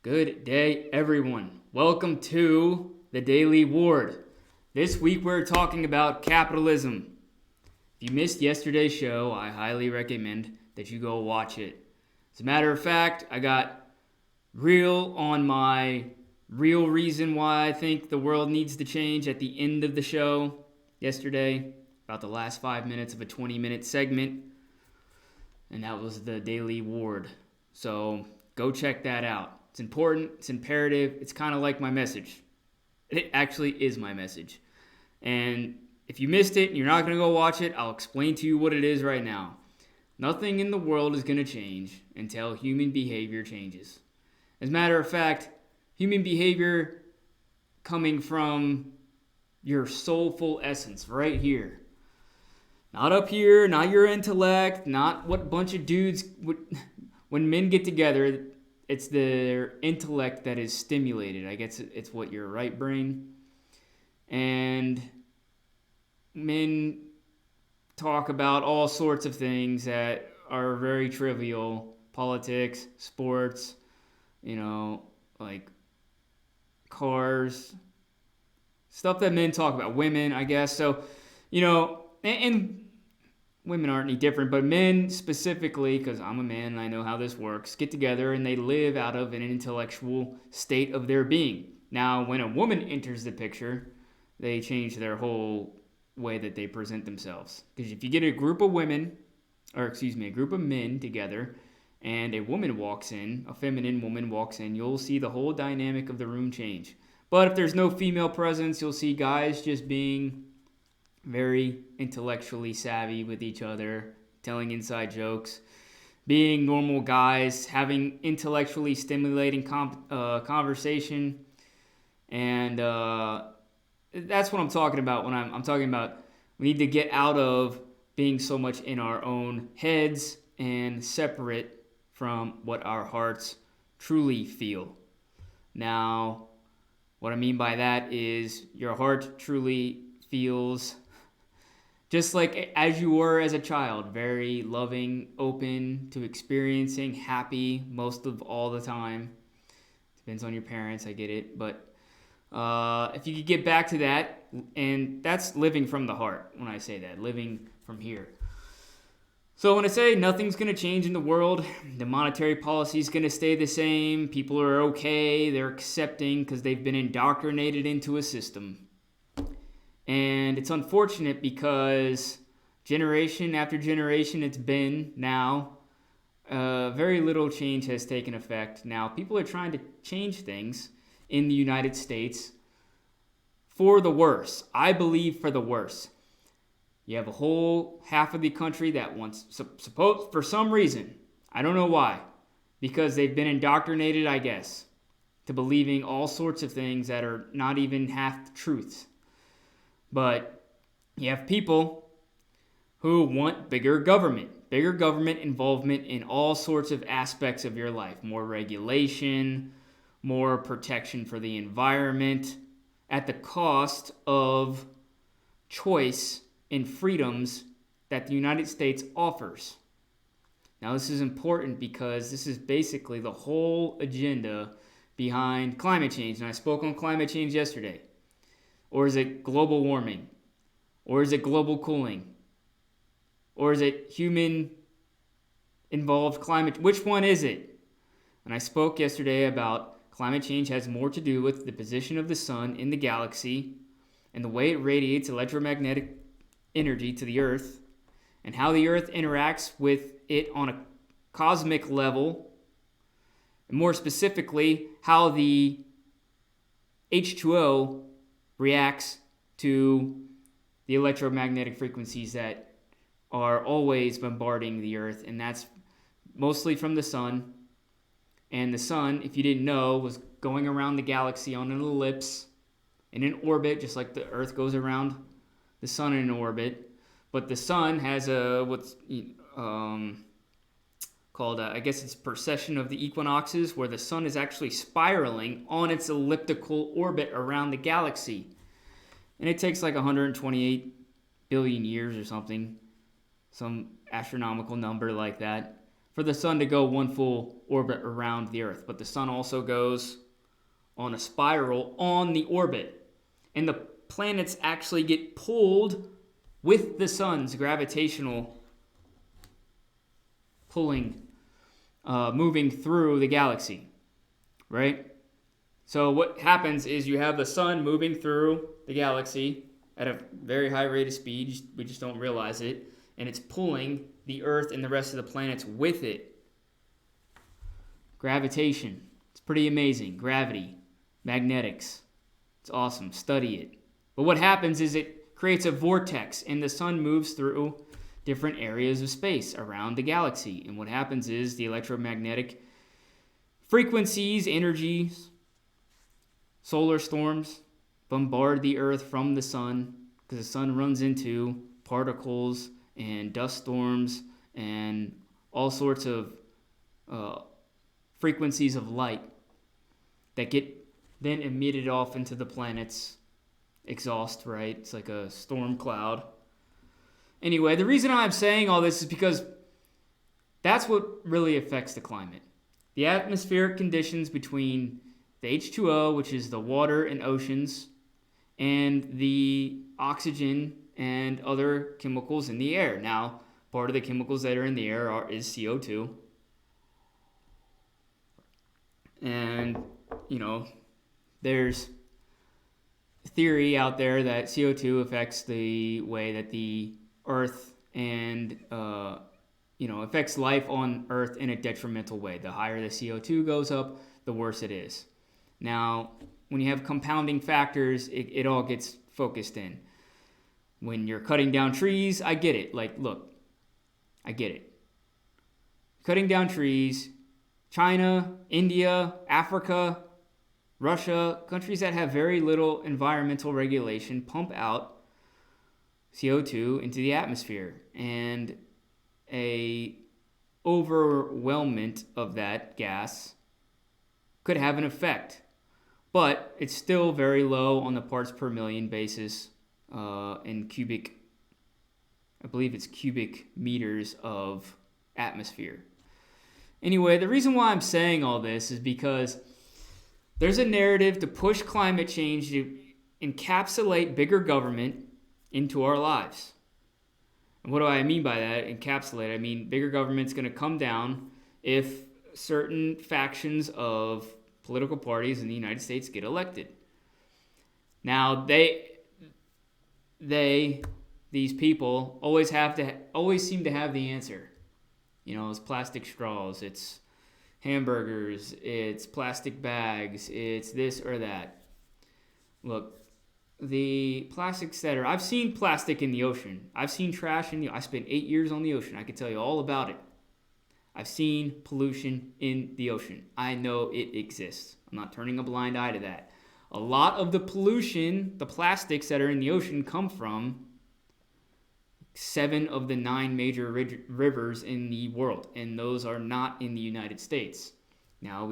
Good day, everyone. Welcome to the Daily Ward. This week we're talking about capitalism. If you missed yesterday's show, I highly recommend that you go watch it. As a matter of fact, I got real on my real reason why I think the world needs to change at the end of the show yesterday, about the last 5 minutes of a 20-minute segment, and that was the Daily Ward. So go check that out. It's important, it's imperative, it's kind of like my message. It actually is my message. And if you missed it and you're not going to go watch it, I'll explain to you what it is right now. Nothing in the world is going to change until human behavior changes. As a matter of fact, human behavior coming from your soulful essence right here. Not up here, not your intellect, not what bunch of dudes would. When men get together, it's their intellect that is stimulated. I guess it's what your right brain. And men talk about all sorts of things that are very trivial. Politics, sports, like cars. Stuff that men talk about. Women, I guess. So, and women aren't any different, but men specifically, because I'm a man and I know how this works, get together and they live out of an intellectual state of their being. Now, when a woman enters the picture, they change their whole way that they present themselves. Because if you get a group of men together, and a woman walks in, a feminine woman walks in, you'll see the whole dynamic of the room change. But if there's no female presence, you'll see guys just being very intellectually savvy with each other, telling inside jokes, being normal guys, having intellectually stimulating conversation. And that's what I'm talking about when I'm talking about we need to get out of being so much in our own heads and separate from what our hearts truly feel. Now, what I mean by that is your heart truly feels just like as you were as a child, very loving, open to experiencing, happy most of all the time. Depends on your parents, I get it. But if you could get back to that, and that's living from the heart when I say that, living from here. So when I say nothing's going to change in the world, the monetary policy is going to stay the same, people are okay, they're accepting because they've been indoctrinated into a system. And it's unfortunate because generation after generation it's been now, very little change has taken effect. Now, people are trying to change things in the United States for the worse. I believe for the worse. You have a whole half of the country that wants, suppose for some reason, I don't know why, because they've been indoctrinated, I guess, to believing all sorts of things that are not even half the truths. But you have people who want bigger government involvement in all sorts of aspects of your life, more regulation, more protection for the environment, at the cost of choice and freedoms that the United States offers. Now, this is important because this is basically the whole agenda behind climate change. And I spoke on climate change yesterday. Or is it global warming? Or is it global cooling? Or is it human-involved climate? Which one is it? And I spoke yesterday about climate change has more to do with the position of the sun in the galaxy and the way it radiates electromagnetic energy to the Earth and how the Earth interacts with it on a cosmic level, and more specifically, how the H2O reacts to the electromagnetic frequencies that are always bombarding the Earth, and that's mostly from the sun. And the sun, if you didn't know, was going around the galaxy on an ellipse in an orbit, just like the Earth goes around the sun in an orbit. But the sun has what's called, I guess it's precession of the equinoxes, where the sun is actually spiraling on its elliptical orbit around the galaxy. And it takes like 128 billion years or something, some astronomical number like that, for the sun to go one full orbit around the Earth. But the sun also goes on a spiral on the orbit. And the planets actually get pulled with the sun's gravitational pulling, moving through the galaxy, right? So what happens is you have the sun moving through the galaxy at a very high rate of speed. We just don't realize it. And it's pulling the Earth and the rest of the planets with it. Gravitation. It's pretty amazing. Gravity. Magnetics. It's awesome. Study it. But what happens is it creates a vortex, and the sun moves through different areas of space around the galaxy. And what happens is the electromagnetic frequencies, energies, solar storms bombard the Earth from the sun, because the sun runs into particles and dust storms and all sorts of frequencies of light that get then emitted off into the planet's exhaust, right? It's like a storm cloud. Anyway, the reason I'm saying all this is because that's what really affects the climate. The atmospheric conditions between the H2O, which is the water and oceans, and the oxygen and other chemicals in the air. Now, part of the chemicals that are in the air is CO2. And, there's theory out there that CO2 affects the way that the Earth and, affects life on Earth in a detrimental way. The higher the CO2 goes up, the worse it is. Now, when you have compounding factors, it all gets focused in. When you're cutting down trees, I get it. I get it. Cutting down trees, China, India, Africa, Russia, countries that have very little environmental regulation pump out CO2 into the atmosphere. And a overwhelmment of that gas could have an effect. But it's still very low on the parts per million basis in cubic meters of atmosphere. Anyway, the reason why I'm saying all this is because there's a narrative to push climate change to encapsulate bigger government into our lives. And what do I mean by that? Encapsulate. I mean bigger government's going to come down if certain factions of political parties in the United States get elected. Now, these people always seem to have the answer. It's plastic straws, it's hamburgers, it's plastic bags, it's this or that. Look, the plastics I've seen plastic in the ocean. I've seen trash I spent 8 years on the ocean. I can tell you all about it. I've seen pollution in the ocean. I know it exists. I'm not turning a blind eye to that. A lot of the pollution, the plastics that are in the ocean, come from 7 of the 9 major rivers in the world, and those are not in the United States. Now,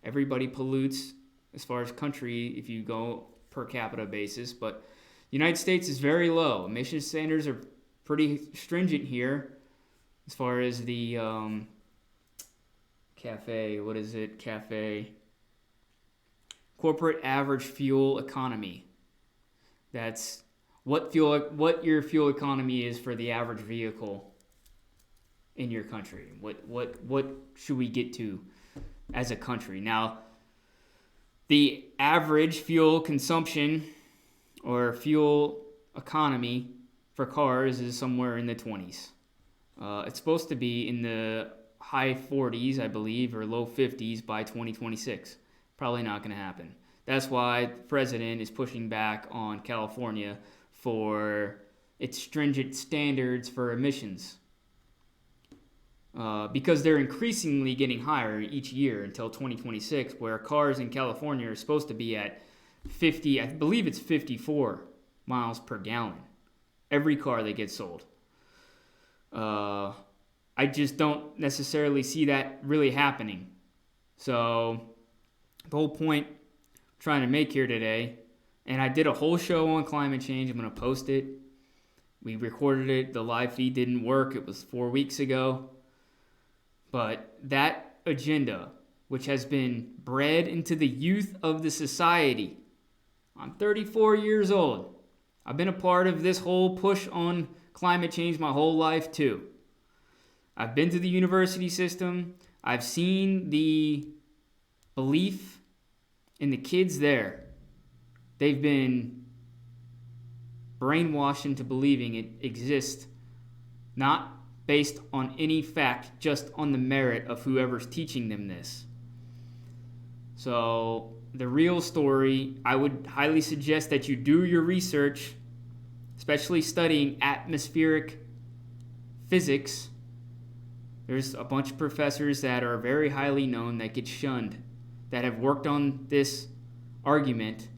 everybody pollutes as far as country if you go per capita basis, but the United States is very low. Emission standards are pretty stringent here. As far as the corporate average fuel economy. That's what your fuel economy is for the average vehicle in your country. What should we get to as a country? Now, the average fuel consumption or fuel economy for cars is somewhere in the 20s. It's supposed to be in the high 40s, I believe, or low 50s by 2026. Probably not going to happen. That's why the president is pushing back on California for its stringent standards for emissions. Because they're increasingly getting higher each year until 2026, where cars in California are supposed to be at 50, I believe it's 54 miles per gallon. Every car that gets sold. I just don't necessarily see that really happening. So the whole point I'm trying to make here today, and I did a whole show on climate change. I'm going to post it. We recorded it. The live feed didn't work. It was 4 weeks ago. But that agenda, which has been bred into the youth of the society, I'm 34 years old. I've been a part of this whole push on climate change my whole life too. I've been to the university system. I've seen the belief in the kids there. They've been brainwashed into believing it exists, not based on any fact, just on the merit of whoever's teaching them this. So the real story, I would highly suggest that you do your research, especially studying atmospheric physics. There's a bunch of professors that are very highly known that get shunned, that have worked on this argument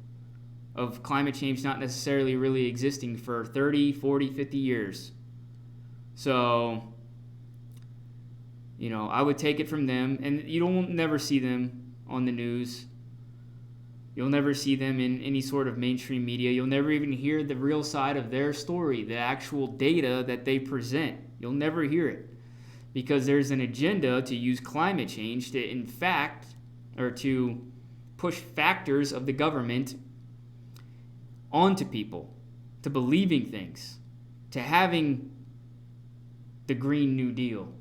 of climate change not necessarily really existing for 30, 40, 50 years. So, I would take it from them, and you don't never see them on the news. You'll never see them in any sort of mainstream media. You'll never even hear the real side of their story, the actual data that they present. You'll never hear it because there's an agenda to use climate change to push factors of the government onto people, to believing things, to having the Green New Deal,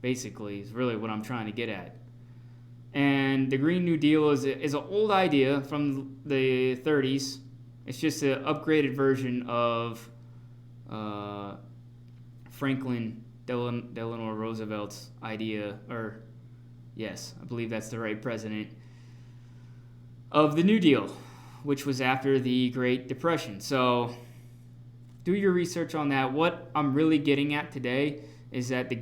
basically, is really what I'm trying to get at. And the Green New Deal is an old idea from the 30s. It's just an upgraded version of Franklin Delano Roosevelt's idea, or yes, I believe that's the right president, of the New Deal, which was after the Great Depression. So do your research on that. What I'm really getting at today is that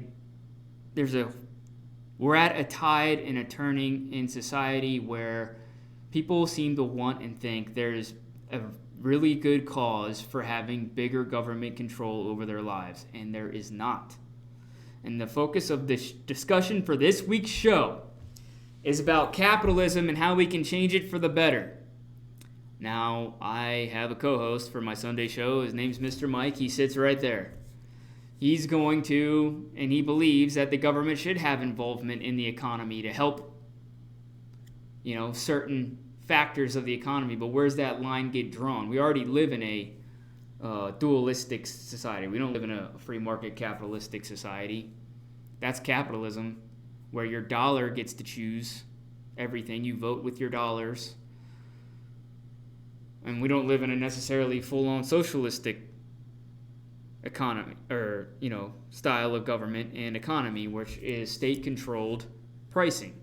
we're at a tide and a turning in society where people seem to want and think there's a really good cause for having bigger government control over their lives, and there is not. And the focus of this discussion for this week's show is about capitalism and how we can change it for the better. Now, I have a co-host for my Sunday show. His name's Mr. Mike. He sits right there. He's going to, and he believes that the government should have involvement in the economy to help, certain factors of the economy. But where's that line get drawn? We already live in a dualistic society. We don't live in a free market capitalistic society. That's capitalism, where your dollar gets to choose everything. You vote with your dollars. And we don't live in a necessarily full-on socialistic economy or, style of government and economy, which is state-controlled pricing,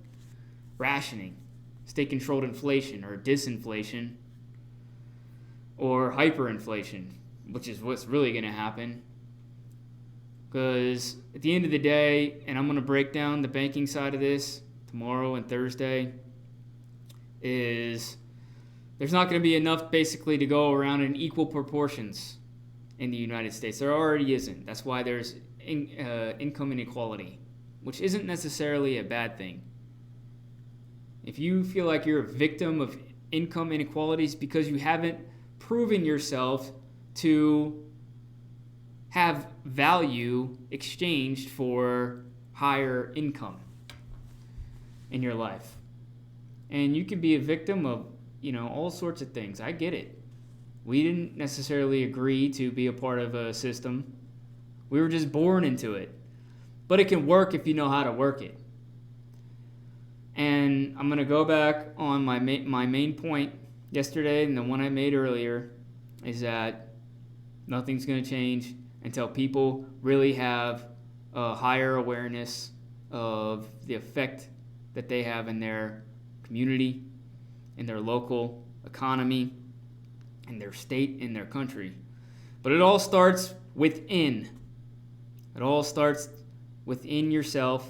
rationing, state-controlled inflation or disinflation or hyperinflation, which is what's really going to happen. Because at the end of the day, and I'm going to break down the banking side of this tomorrow and Thursday, is there's not going to be enough basically to go around in equal proportions in the United States. There already isn't. That's why there's income inequality, which isn't necessarily a bad thing. If you feel like you're a victim of income inequalities because you haven't proven yourself to have value exchanged for higher income in your life. And you can be a victim of, all sorts of things. I get it. We didn't necessarily agree to be a part of a system. We were just born into it. But it can work if you know how to work it. And I'm going to go back on my main point yesterday and the one I made earlier is that nothing's going to change until people really have a higher awareness of the effect that they have in their community, in their local economy, in their state, in their country. But it all starts within. It all starts within yourself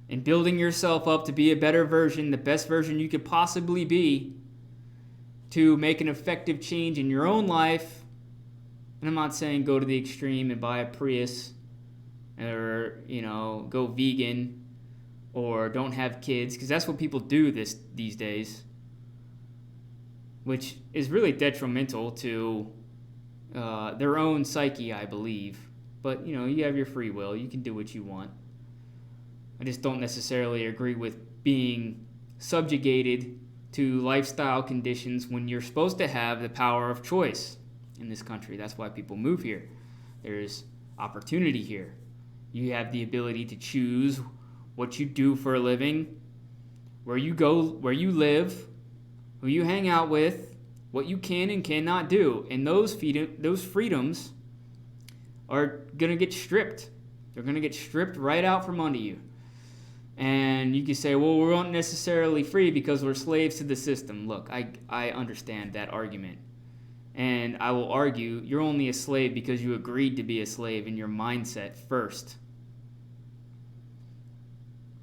and building yourself up to be a better version, the best version you could possibly be, to make an effective change in your own life. And I'm not saying go to the extreme and buy a Prius or, go vegan or don't have kids, because that's what people do these days, which is really detrimental to their own psyche, I believe. But, you have your free will. You can do what you want. I just don't necessarily agree with being subjugated to lifestyle conditions when you're supposed to have the power of choice in this country. That's why people move here. There's opportunity here. You have the ability to choose what you do for a living, where you go, where you live, who you hang out with, what you can and cannot do. And those freedoms are going to get stripped. They're going to get stripped right out from under you. And you can say, well, we're not necessarily free because we're slaves to the system. Look, I understand that argument. And I will argue you're only a slave because you agreed to be a slave in your mindset first.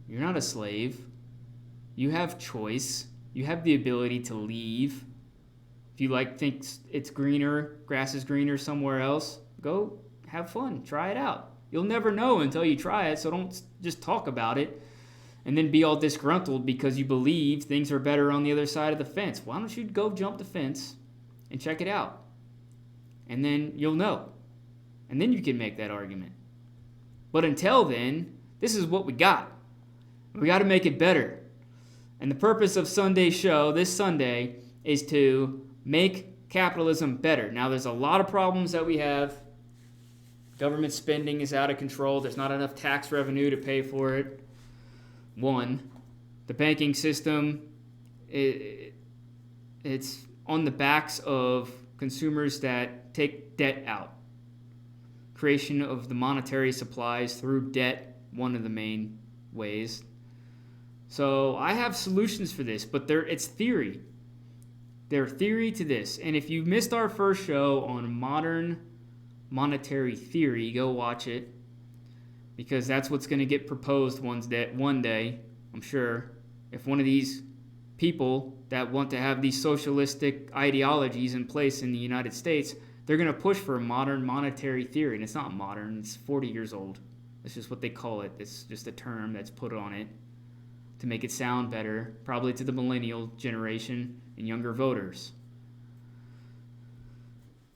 You're not a slave. You have choice. You have the ability to leave. If you think it's greener, grass is greener somewhere else, go have fun. Try it out. You'll never know until you try it, so don't just talk about it and then be all disgruntled because you believe things are better on the other side of the fence. Why don't you go jump the fence and check it out? And then you'll know. And then you can make that argument. But until then, this is what we got. We got to make it better. And the purpose of Sunday's show this Sunday is to make capitalism better. Now, there's a lot of problems that we have. Government spending is out of control. There's not enough tax revenue to pay for it. One, the banking system, it's on the backs of consumers that take debt out. Creation of the monetary supplies through debt, one of the main ways. So I have solutions for this, but it's theory. They're theory to this. And if you missed our first show on modern monetary theory, go watch it, because that's what's going to get proposed one day, I'm sure. If one of these people that want to have these socialistic ideologies in place in the United States, they're going to push for a modern monetary theory. And it's not modern, it's 40 years old. That's just what they call it. It's just a term that's put on it to make it sound better, probably to the millennial generation and younger voters.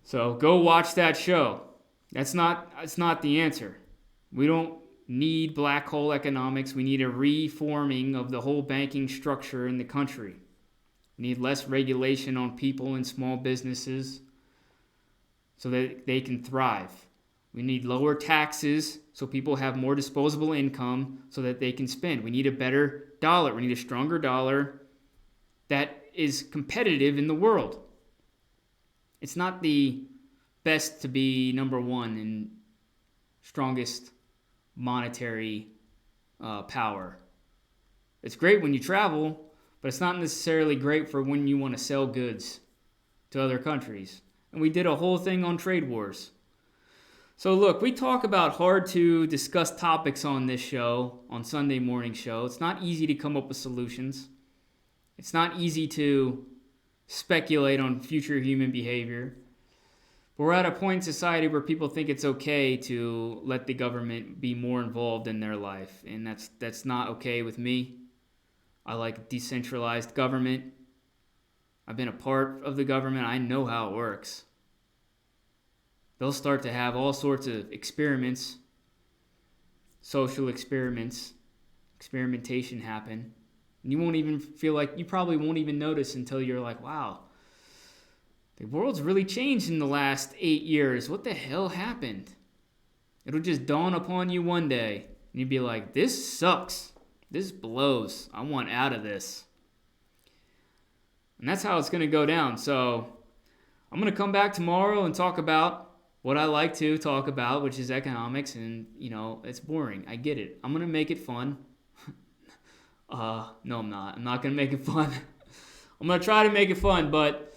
So go watch that show. That's not the answer. We don't need black hole economics. We need a reforming of the whole banking structure in the country. We need less regulation on people and small businesses so that they can thrive. We need lower taxes so people have more disposable income so that they can spend. We need a better dollar. We need a stronger dollar that is competitive in the world. It's not the best to be number one and strongest monetary power. It's great when you travel, but it's not necessarily great for when you want to sell goods to other countries. And we did a whole thing on trade wars. So look, we talk about hard to discuss topics on this show, on Sunday morning show. It's not easy to come up with solutions. It's not easy to speculate on future human behavior. But we're at a point in society where people think it's okay to let the government be more involved in their life. And that's not okay with me. I like decentralized government. I've been a part of the government. I know how it works. They'll start to have all sorts of experiments, social experiments, experimentation happen. And you won't even feel like, you probably won't even notice until you're like, wow, the world's really changed in the last 8 years. What the hell happened? It'll just dawn upon you one day, and you'll be like, this sucks. This blows. I want out of this. And that's how it's going to go down. So I'm going to come back tomorrow and talk about what I like to talk about, which is economics, and, it's boring. I get it. I'm going to make it fun. No, I'm not. I'm not going to make it fun. I'm going to try to make it fun, but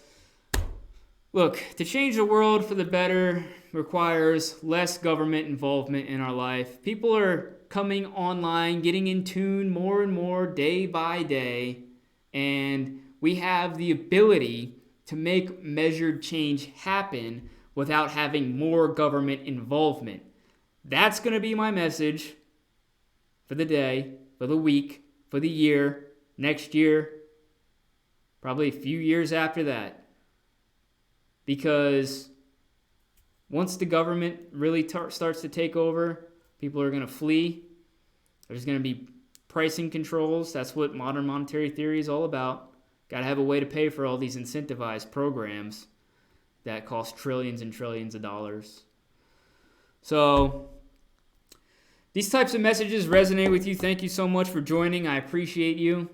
look, to change the world for the better requires less government involvement in our life. People are coming online, getting in tune more and more day by day, and we have the ability to make measured change happen without having more government involvement. That's going to be my message for the day, for the week, for the year, next year, probably a few years after that. Because once the government really starts to take over, people are going to flee. There's going to be pricing controls. That's what modern monetary theory is all about. Got to have a way to pay for all these incentivized programs that cost trillions and trillions of dollars. So these types of messages resonate with you. Thank you so much for joining. I appreciate you.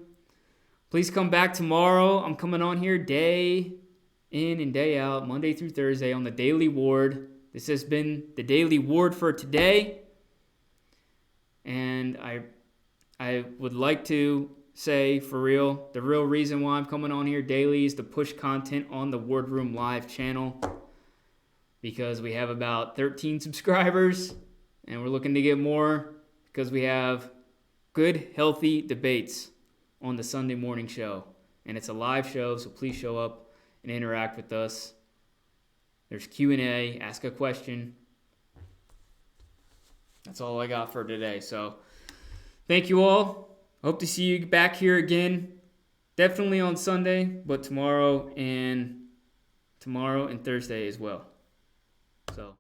Please come back tomorrow. I'm coming on here day in and day out, Monday through Thursday on the Daily Ward. This has been the Daily Ward for today. And I would like to say, for real, the real reason why I'm coming on here daily is to push content on the Ward Room Live channel, because we have about 13 subscribers and we're looking to get more because we have good, healthy debates on the Sunday morning show. And it's a live show, so please show up and interact with us. There's Q&A, ask a question. That's all I got for today. So thank you all. Hope to see you back here again. Definitely on Sunday, but tomorrow and Thursday as well. So